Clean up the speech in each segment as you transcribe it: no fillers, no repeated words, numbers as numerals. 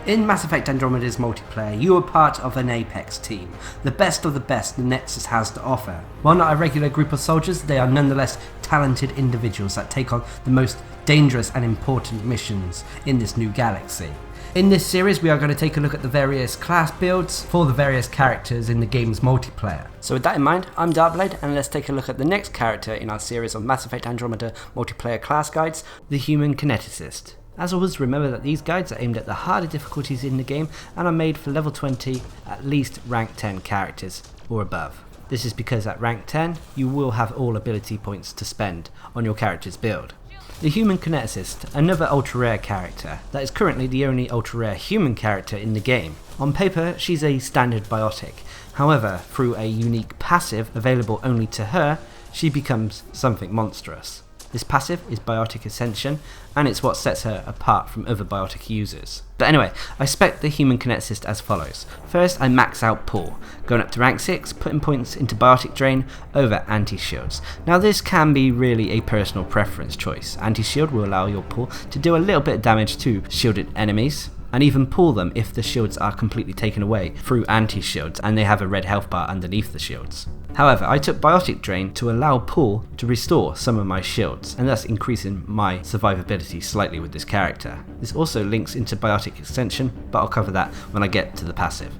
In Mass Effect Andromeda's multiplayer, you are part of an Apex team, the best of the best the Nexus has to offer. While not a regular group of soldiers, they are nonetheless talented individuals that take on the most dangerous and important missions in this new galaxy. In this series, we are going to take a look at the various class builds for the various characters in the game's multiplayer. So with that in mind, I'm Darcblade, and let's take a look at the next character in our series of Mass Effect Andromeda Multiplayer class guides, the Human Kineticst. As always, remember that these guides are aimed at the harder difficulties in the game and are made for level 20, at least rank 10 characters or above. This is because at rank 10, you will have all ability points to spend on your character's build. The Human Kineticst, another ultra rare character, that is currently the only ultra rare human character in the game. On paper, she's a standard biotic, however, through a unique passive available only to her, she becomes something monstrous. This passive is Biotic Ascension, and it's what sets her apart from other Biotic users. But anyway, I spec the Human Kineticst as follows. First, I max out Pull, going up to rank 6, putting points into Biotic Drain over Anti-Shields. Now this can be really a personal preference choice. Anti-Shield will allow your Pull to do a little bit of damage to shielded enemies, and even pull them if the shields are completely taken away through anti-shields and they have a red health bar underneath the shields. However, I took Biotic Drain to allow Pull to restore some of my shields, and thus increasing my survivability slightly with this character. This also links into Biotic Extension, but I'll cover that when I get to the passive.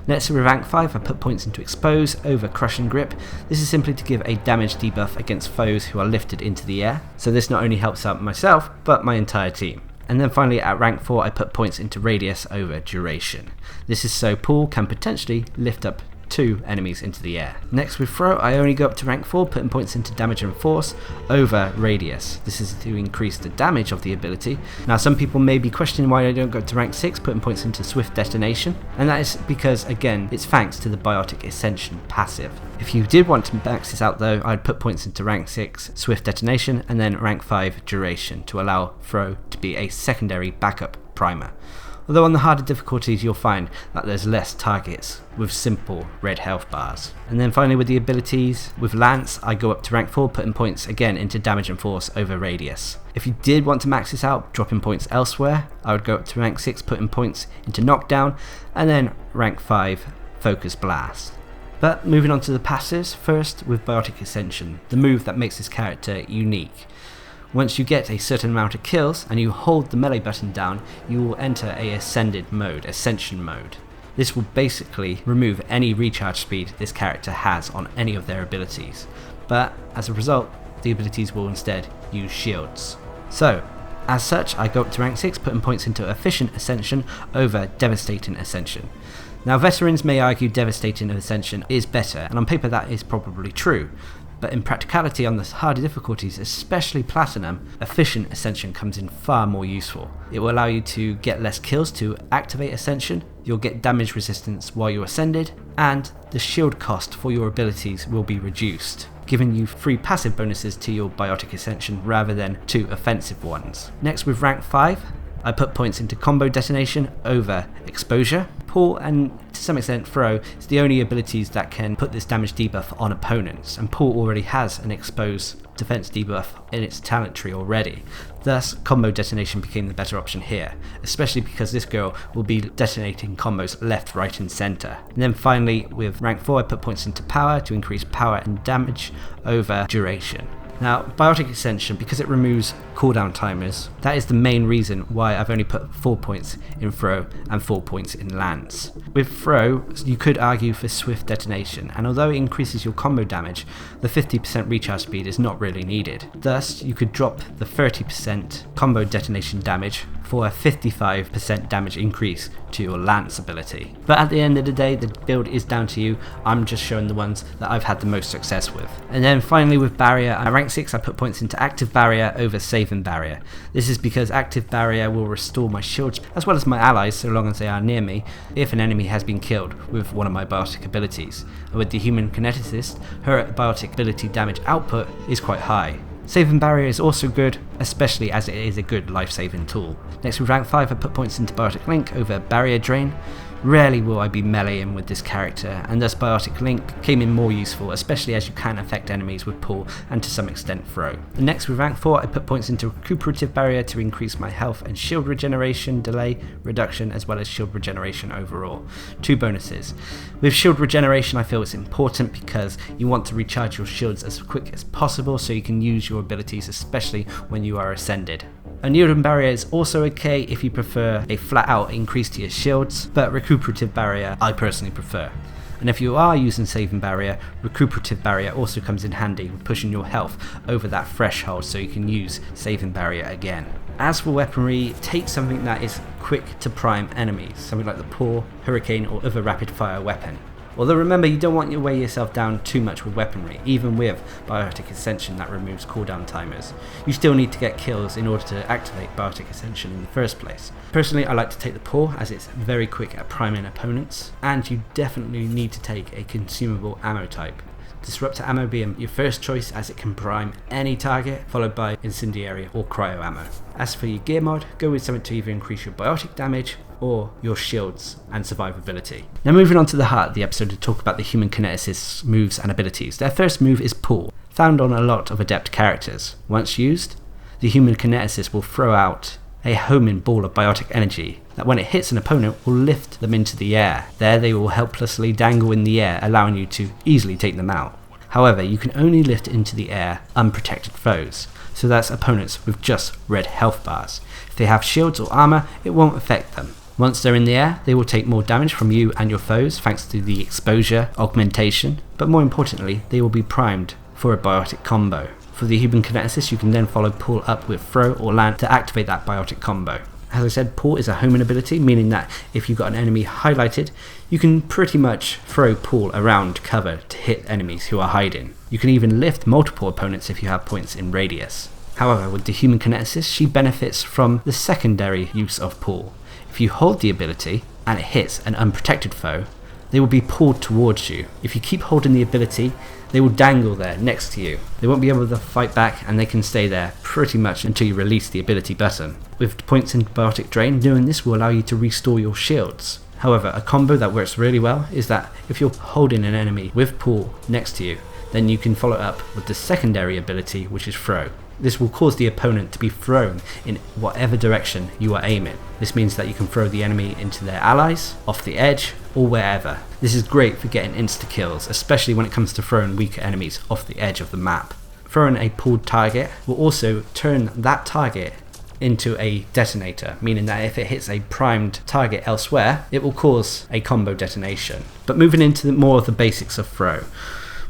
Next, with rank 5, I put points into Expose over Crush and Grip. This is simply to give a damage debuff against foes who are lifted into the air, so this not only helps out myself, but my entire team. And then finally at rank 4 I put points into Radius over Duration. This is so Pull can potentially lift up 2 enemies into the air. Next with Throw, I only go up to rank 4, putting points into Damage and Force over Radius. This is to increase the damage of the ability. Now some people may be questioning why I don't go up to rank 6, putting points into Swift Detonation, and that is because again it's thanks to the Biotic Ascension passive. If you did want to max this out though, I'd put points into rank 6 Swift Detonation and then rank 5 Duration to allow Throw to be a secondary backup primer. Although on the harder difficulties you'll find that there's less targets with simple red health bars. And then finally with the abilities, with Lance I go up to rank 4, putting points again into Damage and Force over Radius. If you did want to max this out, dropping points elsewhere, I would go up to rank 6, putting points into Knockdown, and then rank 5 Focus Blast. But moving on to the passives, first with Biotic Ascension, the move that makes this character unique. Once you get a certain amount of kills and you hold the melee button down, you will enter a ascended mode, Ascension mode. This will basically remove any recharge speed this character has on any of their abilities, but as a result, the abilities will instead use shields. So, as such, I go up to rank 6, putting points into Efficient Ascension over Devastating Ascension. Now veterans may argue Devastating Ascension is better, and on paper that is probably true. But in practicality on the harder difficulties, especially Platinum, Efficient Ascension comes in far more useful. It will allow you to get less kills to activate Ascension, you'll get damage resistance while you're ascended, and the shield cost for your abilities will be reduced, giving you free passive bonuses to your Biotic Ascension rather than 2 offensive ones. Next with rank 5, I put points into Combo Detonation over Exposure. Pull and to some extent Throw is the only abilities that can put this damage debuff on opponents, and Pull already has an Expose defense debuff in its talent tree already. Thus, Combo Detonation became the better option here, especially because this girl will be detonating combos left, right and centre. And then finally with rank 4 I put points into Power to increase power and damage over Duration. Now, Biotic Ascension, because it removes cooldown timers, that is the main reason why I've only put 4 points in Throw and 4 points in Lance. With Throw, you could argue for Swift Detonation, and although it increases your combo damage, the 50% recharge speed is not really needed. Thus, you could drop the 30% combo detonation damage for a 55% damage increase to your Lance ability. But at the end of the day, the build is down to you. I'm just showing the ones that I've had the most success with. And then finally with Barrier, at rank 6 I put points into Active Barrier over Saving Barrier. This is because Active Barrier will restore my shields as well as my allies so long as they are near me if an enemy has been killed with one of my Biotic abilities. And with the Human Kineticst, her Biotic ability damage output is quite high. Saving Barrier is also good, especially as it is a good life-saving tool. Next with rank 5 I put points into Biotic Link over Barrier Drain. Rarely will I be meleeing with this character, and thus Biotic Link came in more useful, especially as you can affect enemies with pull and to some extent throw. Next, with rank 4, I put points into Recuperative Barrier to increase my health and shield regeneration, delay, reduction, as well as shield regeneration overall. 2 bonuses. With shield regeneration, I feel it's important because you want to recharge your shields as quick as possible so you can use your abilities, especially when you are ascended. Unyielding Barrier is also okay if you prefer a flat out increase to your shields, but Recuperative Barrier I personally prefer. And if you are using Saving Barrier, Recuperative Barrier also comes in handy with pushing your health over that threshold so you can use Saving Barrier again. As for weaponry, take something that is quick to prime enemies, something like the Paw, Hurricane or other rapid fire weapon. Although remember, you don't want to weigh yourself down too much with weaponry, even with Biotic Ascension that removes cooldown timers. You still need to get kills in order to activate Biotic Ascension in the first place. Personally, I like to take the Paw as it's very quick at priming opponents, and you definitely need to take a consumable ammo type. Disruptor ammo being your first choice as it can prime any target, followed by incendiary or cryo ammo. As for your gear mod, go with something to either increase your biotic damage or your shields and survivability. Now moving on to the heart of the episode to talk about the human kineticist's moves and abilities. Their first move is Pull, found on a lot of adept characters. Once used, the human kineticist will throw out a homing ball of biotic energy that when it hits an opponent will lift them into the air. There they will helplessly dangle in the air, allowing you to easily take them out. However, you can only lift into the air unprotected foes, so that's opponents with just red health bars. If they have shields or armor, it won't affect them. Once they're in the air, they will take more damage from you and your foes thanks to the exposure augmentation, but more importantly, they will be primed for a biotic combo. For the human kineticist, you can then follow Pull up with Throw or Land to activate that biotic combo. As I said, Pull is a homing ability, meaning that if you've got an enemy highlighted, you can pretty much throw Pull around cover to hit enemies who are hiding. You can even lift multiple opponents if you have points in radius. However, with the human kineticist, she benefits from the secondary use of Pull. If you hold the ability and it hits an unprotected foe, they will be pulled towards you. If you keep holding the ability, they will dangle there next to you. They won't be able to fight back and they can stay there pretty much until you release the ability button. With points in Biotic Drain, doing this will allow you to restore your shields. However, a combo that works really well is that if you're holding an enemy with Pull next to you, then you can follow up with the secondary ability, which is Throw. This will cause the opponent to be thrown in whatever direction you are aiming. This means that you can throw the enemy into their allies, off the edge, or wherever. This is great for getting insta-kills, especially when it comes to throwing weaker enemies off the edge of the map. Throwing a pulled target will also turn that target into a detonator, meaning that if it hits a primed target elsewhere, it will cause a combo detonation. But moving into more of the basics of Throw.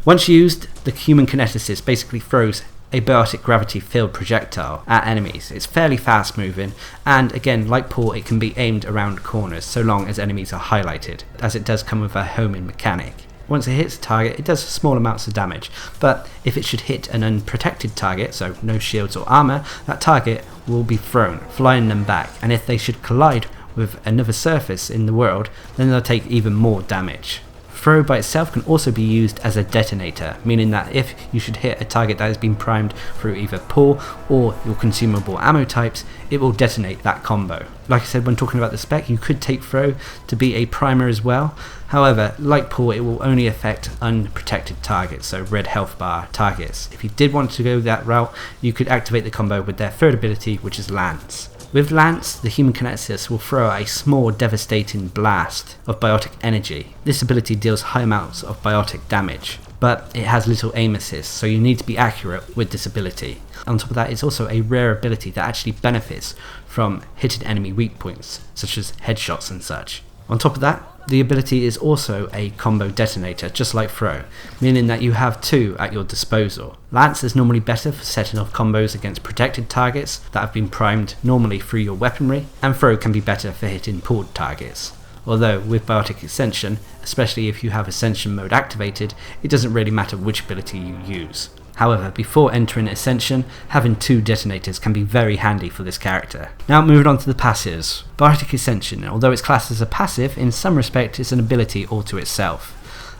Once used, the human kineticist basically throws a biotic gravity field projectile at enemies. It's fairly fast moving, and again, like Pull, it can be aimed around corners so long as enemies are highlighted, as it does come with a homing mechanic. Once it hits a target, it does small amounts of damage, but if it should hit an unprotected target, so no shields or armor, that target will be thrown, flying them back, and if they should collide with another surface in the world, then they'll take even more damage. Throw by itself can also be used as a detonator, meaning that if you should hit a target that has been primed through either Pull or your consumable ammo types, it will detonate that combo. Like I said when talking about the spec, you could take Throw to be a primer as well. However, like Pull, it will only affect unprotected targets, so red health bar targets. If you did want to go that route, you could activate the combo with their third ability, which is Lance. With Lance, the human kineticist will throw a small devastating blast of biotic energy. This ability deals high amounts of biotic damage, but it has little aim assist, so you need to be accurate with this ability. On top of that, it's also a rare ability that actually benefits from hitting enemy weak points, such as headshots and such. On top of that, the ability is also a combo detonator, just like Throw, meaning that you have two at your disposal. Lance is normally better for setting off combos against protected targets that have been primed normally through your weaponry, and Throw can be better for hitting pulled targets. Although with Biotic Ascension, especially if you have Ascension mode activated, it doesn't really matter which ability you use. However, before entering Ascension, having two detonators can be very handy for this character. Now moving on to the passives. Biotic Ascension, although it's classed as a passive, in some respect it's an ability all to itself.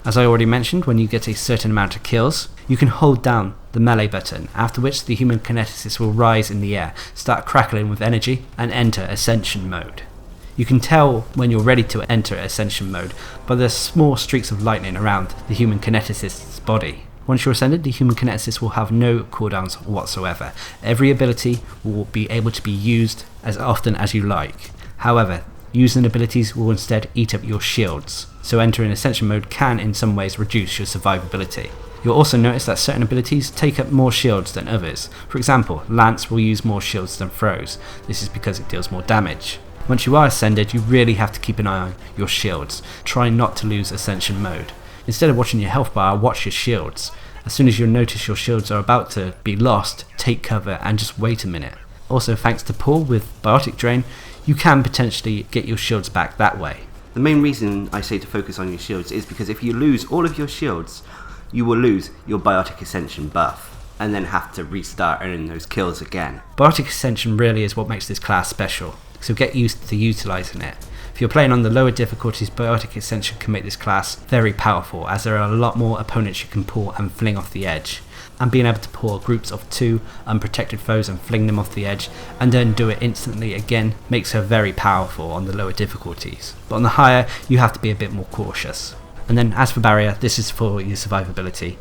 As I already mentioned, when you get a certain amount of kills, you can hold down the melee button, after which the human kineticist will rise in the air, start crackling with energy, and enter Ascension mode. You can tell when you're ready to enter Ascension mode by the small streaks of lightning around the human kineticist's body. Once you're ascended, the human kineticist will have no cooldowns whatsoever. Every ability will be able to be used as often as you like. However, using abilities will instead eat up your shields, so entering Ascension mode can in some ways reduce your survivability. You'll also notice that certain abilities take up more shields than others. For example, Lance will use more shields than throws. This is because it deals more damage. Once you are ascended, you really have to keep an eye on your shields. Try not to lose Ascension mode. Instead of watching your health bar, watch your shields. As soon as you notice your shields are about to be lost, take cover and just wait a minute. Also, thanks to Paul with Biotic Drain, you can potentially get your shields back that way. The main reason I say to focus on your shields is because if you lose all of your shields, you will lose your Biotic Ascension buff, and then have to restart earning those kills again. Biotic Ascension really is what makes this class special, so get used to utilising it. If you're playing on the lower difficulties, Biotic Ascension can make this class very powerful, as there are a lot more opponents you can pull and fling off the edge. And being able to pull groups of 2 unprotected foes and fling them off the edge, and then do it instantly again, makes her very powerful on the lower difficulties. But on the higher, you have to be a bit more cautious. And then as for barrier, this is for your survivability.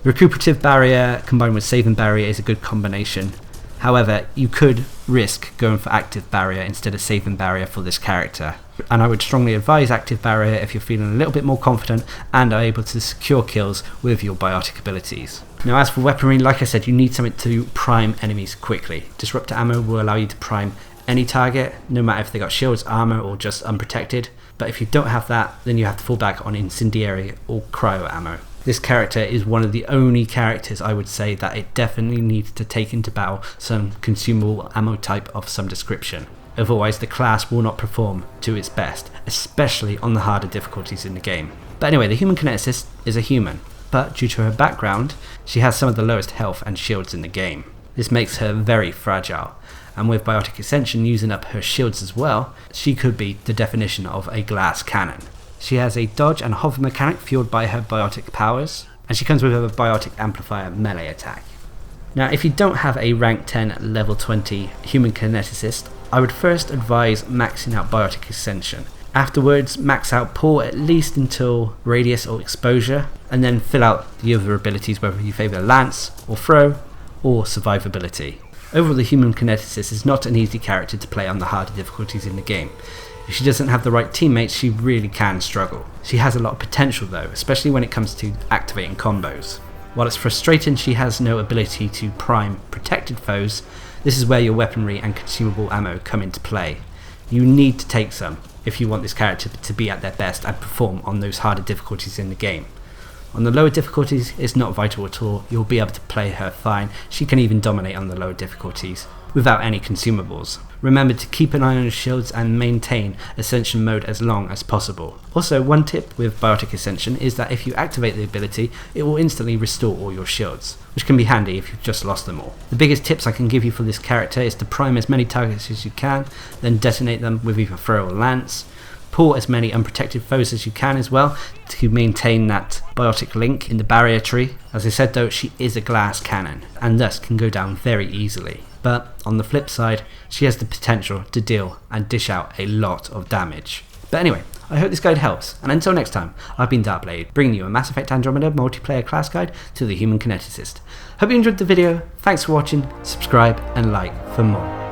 Recuperative barrier combined with saving barrier is a good combination. However, you could risk going for active barrier instead of saving barrier for this character. And I would strongly advise active barrier if you're feeling a little bit more confident and are able to secure kills with your biotic abilities. Now as for weaponry, like I said, you need something to prime enemies quickly. Disruptor ammo will allow you to prime any target, no matter if they got shields, armor or just unprotected. But if you don't have that, then you have to fall back on incendiary or cryo ammo. This character is one of the only characters I would say that it definitely needs to take into battle some consumable ammo type of some description. Otherwise the class will not perform to its best, especially on the harder difficulties in the game. But anyway, the human kineticist is a human, but due to her background, she has some of the lowest health and shields in the game. This makes her very fragile, and with Biotic Ascension using up her shields as well, she could be the definition of a glass cannon. She has a dodge and hover mechanic fueled by her biotic powers, and she comes with a biotic amplifier melee attack. Now if you don't have a rank 10 level 20 human kineticist, I would first advise maxing out Biotic Ascension. Afterwards, max out Paul at least until radius or exposure, and then fill out the other abilities whether you favour lance or throw or survivability. Overall, the human kineticist is not an easy character to play on the harder difficulties in the game. If she doesn't have the right teammates, she really can struggle. She has a lot of potential though, especially when it comes to activating combos. While it's frustrating she has no ability to prime protected foes, this is where your weaponry and consumable ammo come into play. You need to take some if you want this character to be at their best and perform on those harder difficulties in the game. On the lower difficulties, it's not vital at all. You'll be able to play her fine. She can even dominate on the lower difficulties without any consumables. Remember to keep an eye on your shields and maintain Ascension mode as long as possible. Also, one tip with Biotic Ascension is that if you activate the ability, it will instantly restore all your shields, which can be handy if you've just lost them all. The biggest tips I can give you for this character is to prime as many targets as you can, then detonate them with either throw or lance. Pull as many unprotected foes as you can as well to maintain that biotic link in the barrier tree. As I said though, she is a glass cannon and thus can go down very easily. But on the flip side, she has the potential to deal and dish out a lot of damage. But anyway, I hope this guide helps, and until next time, I've been Darcblade, bringing you a Mass Effect Andromeda Multiplayer class guide to the human kineticist. Hope you enjoyed the video, thanks for watching, subscribe and like for more.